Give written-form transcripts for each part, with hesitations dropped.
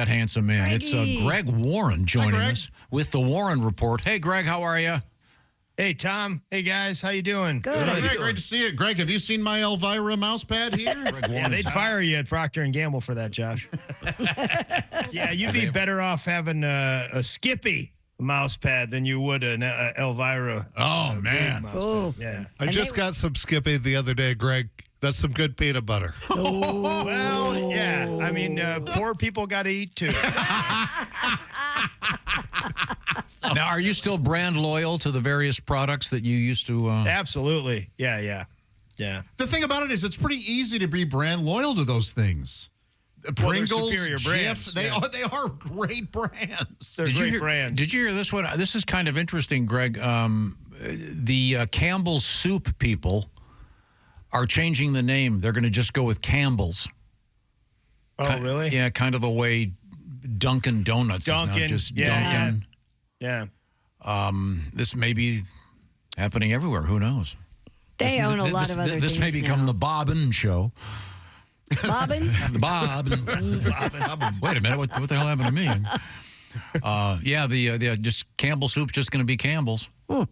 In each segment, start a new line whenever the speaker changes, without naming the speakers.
that handsome man.
Greggy.
It's Greg Warren joining us with the Warren Report. Hey, Greg, how are you?
Hey, Tom. Hey, guys. How you doing?
Good.
Great to see you. Greg, have you seen my Elvira mouse pad here?
Yeah, they'd fire you at Procter & Gamble for that, Josh. Yeah, you'd be better off having a Skippy mouse pad than you would an Elvira.
Oh, man.
Mouse pad. Yeah.
I just got some Skippy the other day, Greg. That's some good peanut butter.
Well, yeah. I mean, poor people got to eat, too.
Now, are you still brand loyal to the various products that you used to?
Absolutely. Yeah.
The thing about it is it's pretty easy to be brand loyal to those things. Pringles,
superior brands,
Jif, they are great brands.
They're great brands.
Did you hear this one? This is kind of interesting, Greg. The Campbell's Soup people are changing the name. They're going to just go with Campbell's.
Oh, really?
Yeah, kind of the way Dunkin' Donuts is now just Dunkin'.
Yeah.
This may be happening everywhere. Who knows?
They own a lot of other things.
This may become
now.
the Bobbin Show.
Bobbin?
The Bobbin. Wait a minute. What the hell happened to me? The just Campbell Soup's just going to be Campbell's.
Hmm.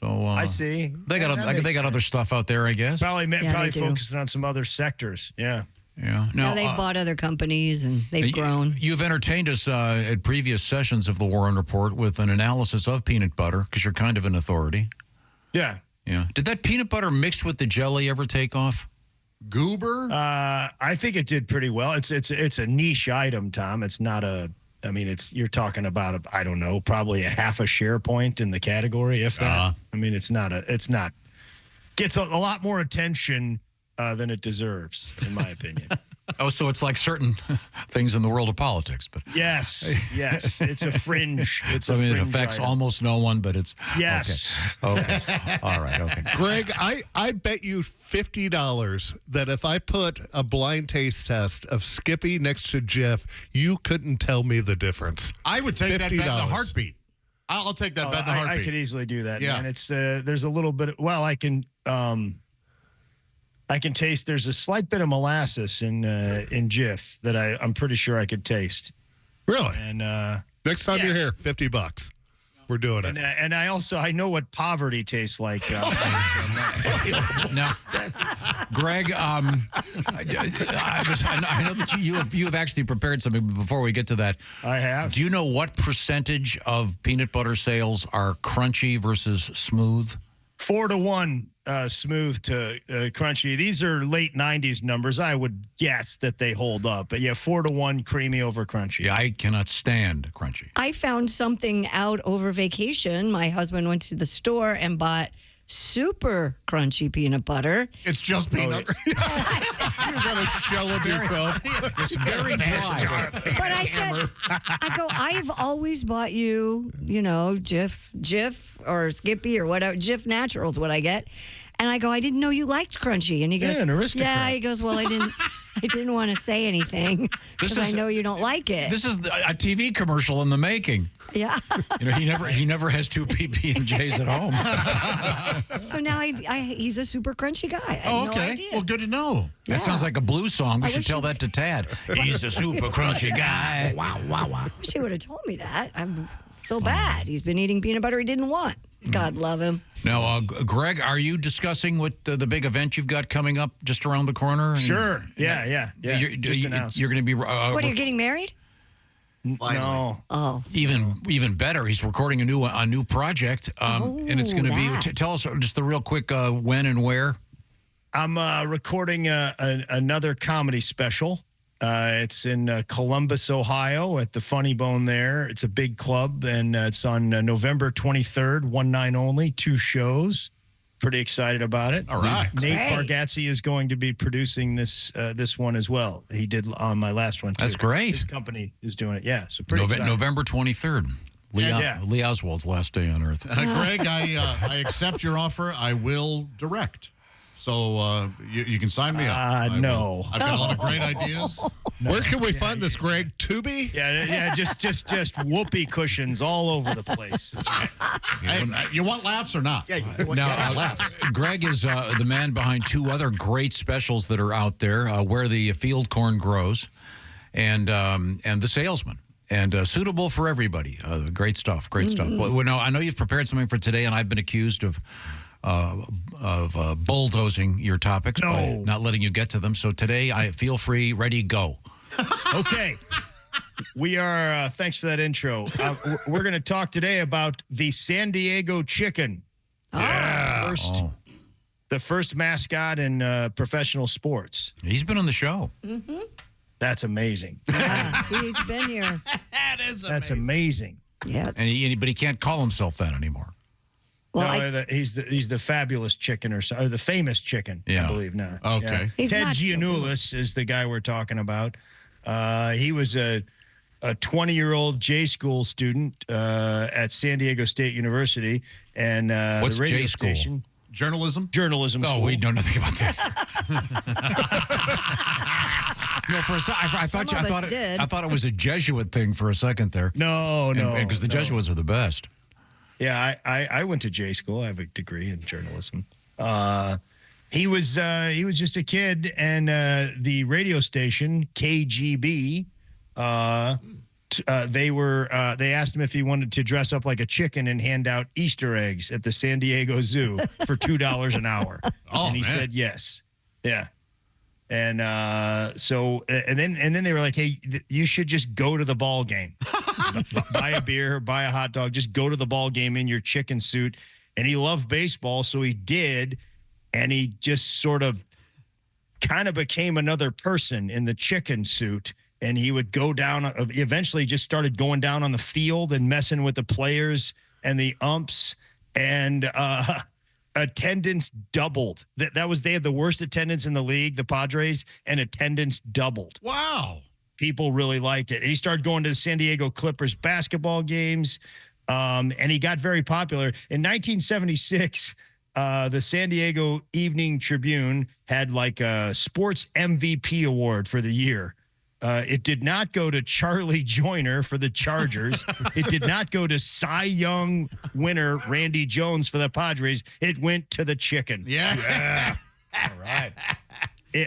So
I see.
They got other stuff out there, I guess.
Probably
they do.
focusing on some other sectors. Yeah.
Yeah.
Now they've bought other companies and they've grown.
You've entertained us at previous sessions of the Warren Report with an analysis of peanut butter because you're kind of an authority.
Yeah.
Yeah. Did that peanut butter mixed with the jelly ever take off?
Goober?
I think it did pretty well. It's a niche item, Tom. It's not you're talking about I don't know, probably a half a share point in the category, if that. I mean, it's not gets a lot more attention than it deserves, in my opinion.
Oh, so it's like certain things in the world of politics, but
Yes, it's a fringe. It
affects almost no one, but it's
yes.
Okay. All right. Okay.
Greg, I bet you $50 that if I put a blind taste test of Skippy next to Jif, you couldn't tell me the difference.
I would take that bet in a
$50.
heartbeat. I'll take that bet in a heartbeat.
I could easily do that.
Yeah.
Man. It's there's a little bit. I can taste. There's a slight bit of molasses in Jif that I'm pretty sure I could taste.
Really?
And
Next time you're here, $50. We're doing it.
And I know what poverty tastes like.
Now, Greg, I know that you have actually prepared something. But before we get to that,
I have.
Do you know what percentage of peanut butter sales are crunchy versus smooth?
4-to-1 smooth to crunchy. These are late 90s numbers. I would guess that they hold up. But yeah, 4-to-1 creamy over crunchy.
Yeah, I cannot stand crunchy.
I found something out over vacation. My husband went to the store and bought super crunchy peanut butter.
It's just peanut.
You're going to shell of yourself.
It's very dry.
But I said, I've always bought you, Jif or Skippy or whatever. Jif Naturals, what I get. And I go, I didn't know you liked crunchy. And he goes,
Yeah, an aristocrat.
yeah. He goes, well, I didn't want to say anything because I know you don't like it.
This is a TV commercial in the making.
Yeah.
He never has two PB&Js at home.
So now he's a super crunchy guy. I had no
Okay.
idea.
Well, good to know.
That sounds like a blues song. We
I
should
wish
tell
you-
that to Tad. He's a super crunchy guy.
Wow.
I wish he would have told me that. I feel bad. He's been eating peanut butter he didn't want. God love him.
Now, Greg, are you discussing what the big event you've got coming up just around the corner?
Sure. Yeah. Just announced.
You're going to be...
What, are you getting married?
No.
Oh.
Even better. He's recording a new project, and it's going to be... Tell us just the real quick when and where.
I'm recording another comedy special. It's in Columbus, Ohio, at the Funny Bone there. It's a big club, and it's on November 23rd, 1 night only, 2 shows. Pretty excited about it.
All right.
Nate
Great.
Bargatze is going to be producing this one as well. He did on my last one, too.
That's great.
His company is doing it, yeah. So pretty excited.
November 23rd. Lee Oswald's last day on Earth.
Greg, I accept your offer. I will direct. So you can sign me up.
No.
I've got a lot of great ideas.
Where can we find this, Greg? Tubi?
Yeah, just whoopee cushions all over the place.
Hey, you want laughs or not?
Yeah, you want laughs.
Greg is the man behind 2 other great specials that are out there, Where the Field Corn Grows and the salesman. And suitable for everybody. Great stuff. Great stuff. Well, no, I know you've prepared something for today, and I've been accused of bulldozing your topics by not letting you get to them. So today, I feel free, ready, go.
Okay. We are, thanks for that intro. We're going to talk today about the San Diego Chicken.
Yeah.
The first mascot in professional sports.
He's been on the show.
Mm-hmm.
That's amazing.
Yeah, he's been here.
That's amazing.
Yeah.
But he can't call himself that anymore.
Well,
No, he's the fabulous chicken or the famous chicken, I believe now.
Okay.
Yeah.
He's
Ted
not still
Giannoulis is the guy we're talking about. He was a 20-year-old J school student at San Diego State University, and
What's
the radio
J school?
station
Journalism?
journalism.
Oh,
school.
we know nothing about that. No, for a second, I thought it was a Jesuit thing for a second there.
No,
because the Jesuits are the best.
Yeah, I went to J school. I have a degree in journalism. He was just a kid, and the radio station KGB. They asked him if he wanted to dress up like a chicken and hand out Easter eggs at the San Diego Zoo for $2 an hour. And he said yes. Yeah. And then they were like, hey, you should just go to the ball game. Buy a beer, buy a hot dog, just go to the ball game in your chicken suit. And he loved baseball, so he did. And he just sort of kind of became another person in the chicken suit. And he would go down, eventually just started going down on the field and messing with the players and the umps. And attendance doubled. They had the worst attendance in the league, the Padres, and attendance doubled.
Wow.
People really liked it. And he started going to the San Diego Clippers basketball games, and he got very popular. In 1976, the San Diego Evening Tribune had like a sports MVP award for the year. It did not go to Charlie Joyner for the Chargers. It did not go to Cy Young winner Randy Jones for the Padres. It went to the chicken.
Yeah.
All right.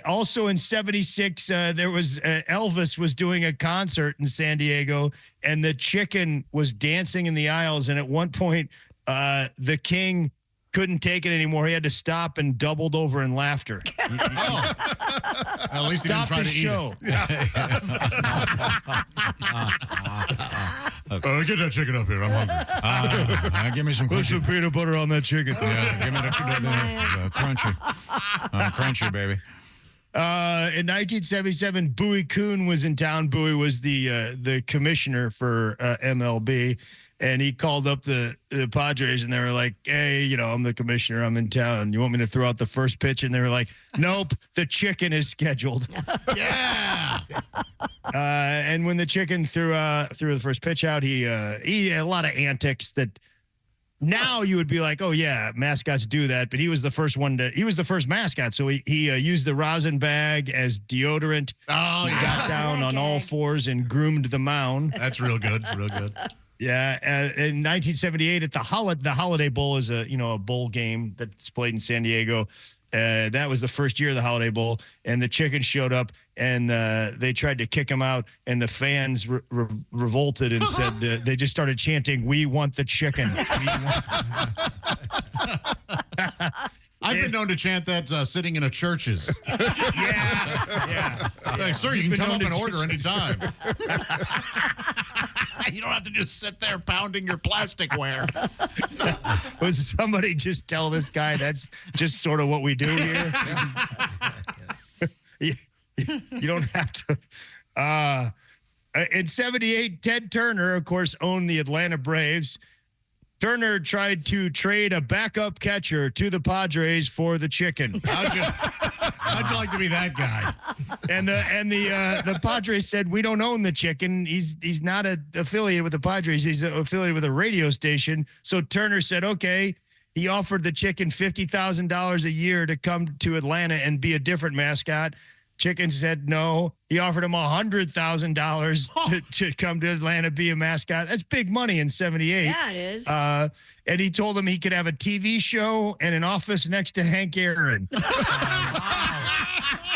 Also in 76, there was Elvis was doing a concert in San Diego, and the chicken was dancing in the aisles. And at one point, the king couldn't take it anymore. He had to stop and doubled over in laughter.
At least he didn't try to eat
show.
it. Get that chicken up here. I'm hungry.
Give me some
Put
crunchy.
some peanut butter on that chicken.
Yeah, give me the crunchy. Crunchy, baby.
In 1977, Bowie Kuhn was in town. Bowie was the commissioner for MLB. And he called up the Padres, and they were like, hey, I'm the commissioner. I'm in town. You want me to throw out the first pitch? And they were like, nope, the chicken is scheduled.
Yeah.
And when the chicken threw the first pitch out, he had a lot of antics that now you would be like, oh, yeah, mascots do that. But he was the first mascot. So he used the rosin bag as deodorant.
Oh,
He
yeah.
got down on all fours and groomed the mound.
That's real good. Real good.
Yeah, in 1978 at the Holiday Bowl is a bowl game that's played in San Diego. That was the first year of the Holiday Bowl, and the chicken showed up, and they tried to kick him out, and the fans revolted and said they just started chanting, "We want the chicken."
I've been known to chant that sitting in a churches.
Yeah.
Like, sir, you can
Been
come up
known
and
to-
order anytime. You don't have to just sit there pounding your plasticware.
Would somebody just tell this guy that's just sort of what we do here? You don't have to. In 78, Ted Turner, of course, owned the Atlanta Braves. Turner tried to trade a backup catcher to the Padres for the chicken.
How'd you like to be that guy?
And the Padres said, we don't own the chicken. He's not affiliated with the Padres. He's affiliated with a radio station. So Turner said, okay. He offered the chicken $50,000 a year to come to Atlanta and be a different mascot. Chicken said no. He offered him $100,000 to come to Atlanta, be a mascot. That's big money in 78.
Yeah, it is.
And he told him he could have a TV show and an office next to Hank Aaron.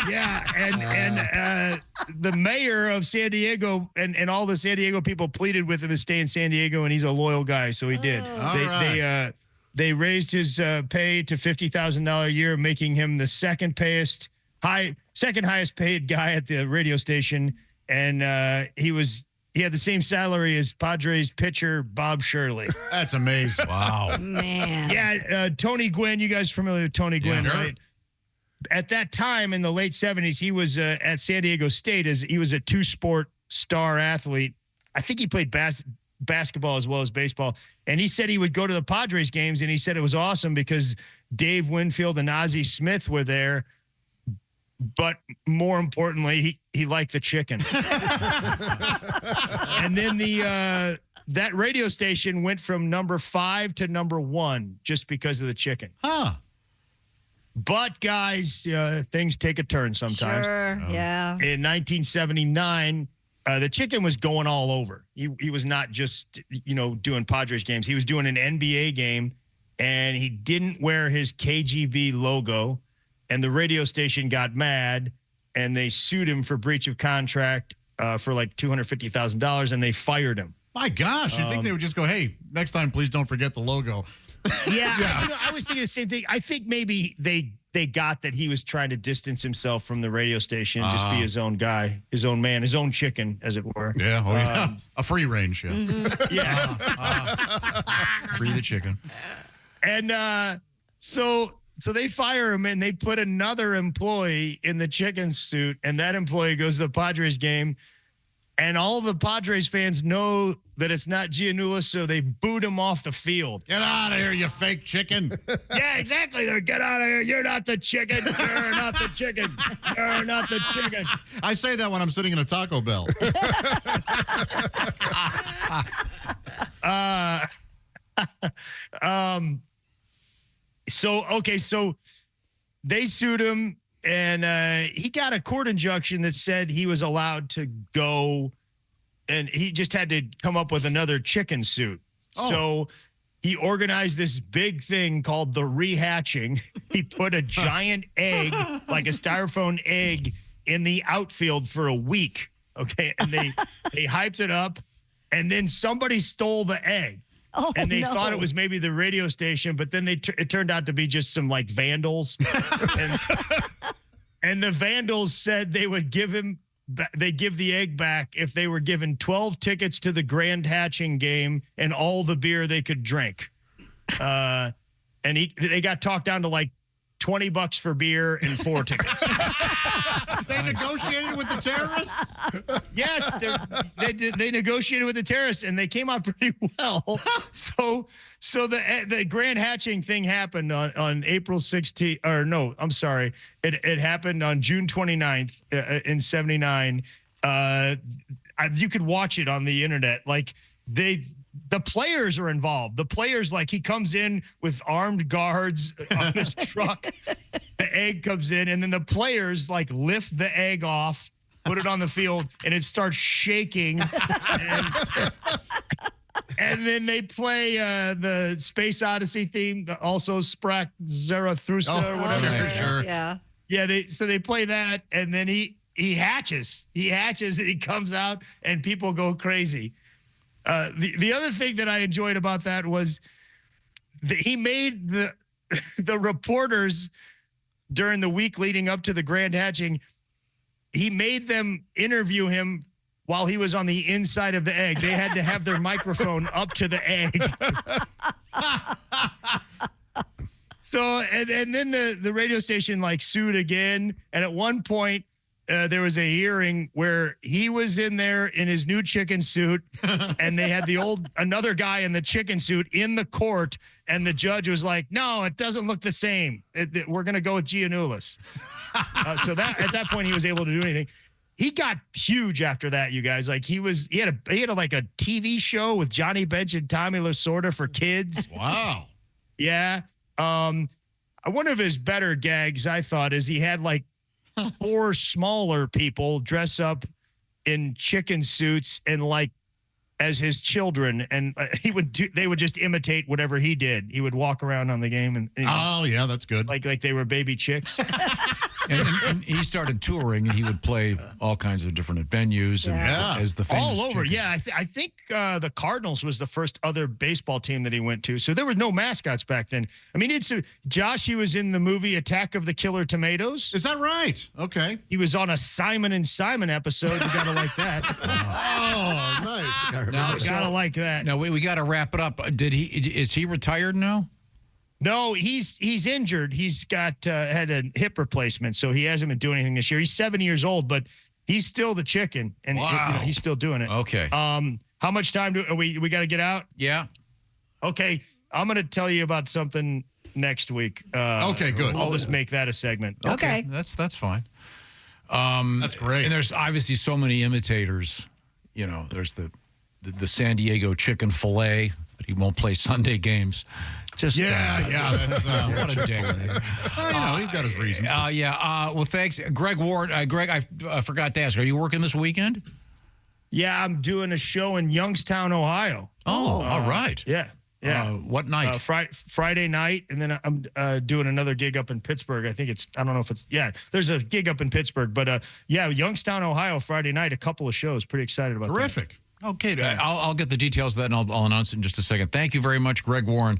Yeah, and the mayor of San Diego and all the San Diego people pleaded with him to stay in San Diego, and he's a loyal guy, so he did. They raised his pay to $50,000 a year, making him the second highest paid guy at the radio station, and he had the same salary as Padres pitcher Bob Shirley.
That's amazing.
Wow.
Man.
Yeah, Tony Gwynn. You guys familiar with Tony Gwynn,
sure.
right? At that time in the late 70s, he was at San Diego State he was a two-sport star athlete. I think he played basketball as well as baseball. And he said he would go to the Padres games, and he said it was awesome because Dave Winfield and Ozzie Smith were there. But more importantly, he liked the chicken. And then that radio station went from number 5 to number 1 just because of the chicken.
Huh.
But guys, things take a turn sometimes.
Sure, yeah.
In 1979, the chicken was going all over. He was not just, doing Padres games. He was doing an NBA game, and he didn't wear his KGB logo. And the radio station got mad, and they sued him for breach of contract for like $250,000, and they fired him.
My gosh, you'd think they would just go, hey, next time, please don't forget the logo.
Yeah. I was thinking the same thing. I think maybe they got that he was trying to distance himself from the radio station and just be his own guy, his own man, his own chicken, as it were.
Yeah, yeah. A free range, yeah.
Mm-hmm.
Yeah.
Free the chicken.
And so they fire him, and they put another employee in the chicken suit, and that employee goes to the Padres game, and all the Padres fans know that it's not Giannoulis, so they boot him off the field.
Get out of here, you fake chicken.
Yeah, exactly. They're, get out of here. You're not the chicken. You're not the chicken. You're not the chicken.
I say that when I'm sitting in a Taco Bell.
So they sued him, and he got a court injunction that said he was allowed to go, and he just had to come up with another chicken suit. Oh. So he organized this big thing called the rehatching. He put a giant egg, like a styrofoam egg, in the outfield for a week. Okay, and they hyped it up, and then somebody stole the egg.
Oh,
and they thought it was maybe the radio station, but then it turned out to be just some like vandals. and the vandals said they would give the egg back if they were given 12 tickets to the grand hatching game and all the beer they could drink. And they got talked down to like $20 for beer and 4 tickets.
They negotiated with the terrorists?
Yes, they negotiated with the terrorists, and they came out pretty well. So the grand hatching thing happened on April 16th, or no, I'm sorry. It happened on June 29th in 79. You could watch it on the internet. Like the players are involved. The players, like, he comes in with armed guards on his truck. The egg comes in, and then the players like lift the egg off, put it on the field, and it starts shaking. And then they play the Space Odyssey theme, also Sprach Zarathustra or whatever.
Sure.
Yeah.
Yeah, they play that, and then he hatches. He hatches, and he comes out, and people go crazy. The other thing that I enjoyed about that was he made the reporters during the week leading up to the grand hatching, he made them interview him while he was on the inside of the egg. They had to have their microphone up to the egg. So, and then the radio station like sued again. And at one point, there was a hearing where he was in there in his new chicken suit, and they had another guy in the chicken suit in the court, and the judge was like, "No, it doesn't look the same. We're going to go with Giannoulis." So that at that point he was able to do anything. He got huge after that, you guys. Like he had like a TV show with Johnny Bench and Tommy Lasorda for kids.
Wow.
Yeah. One of his better gags, I thought, is he had like 4 smaller people dress up in chicken suits and like as his children, and they would just imitate whatever he did. He would walk around on the game and
oh yeah, that's good.
like they were baby chicks.
and he started touring, and he would play all kinds of different venues and as the famous
all over.
chicken.
Yeah, I think the Cardinals was the first other baseball team that he went to. So there were no mascots back then. I mean, Josh. He was in the movie Attack of the Killer Tomatoes.
Is that right? Okay.
He was on a Simon and Simon episode. You gotta like that.
Oh, nice.
Now,
You gotta like that.
Now we got to wrap it up. Is he retired now?
No, he's injured. He's got had a hip replacement, so he hasn't been doing anything this year. He's 70 years old, but he's still the chicken, and he's still doing it.
Okay.
How much time do we got to get out?
Yeah.
Okay, I'm going to tell you about something next week.
Okay, good.
I'll just make that a segment.
Okay.
That's fine.
That's great.
And there's obviously so many imitators. You know, there's the San Diego chicken fillet, but he won't play Sunday games. Just
yeah. That's
what a dick.
he's got his reasons.
Well, thanks, Greg Ward. Greg, I forgot to ask. Are you working this weekend?
Yeah, I'm doing a show in Youngstown, Ohio.
Oh, all right.
Yeah.
What night?
Friday night, and then I'm doing another gig up in Pittsburgh. I don't know if it's, there's a gig up in Pittsburgh, but Youngstown, Ohio, Friday night, a couple of shows. Pretty excited about that.
Terrific.
Okay, I'll get the details of that, and I'll announce it in just a second. Thank you very much, Greg Warren.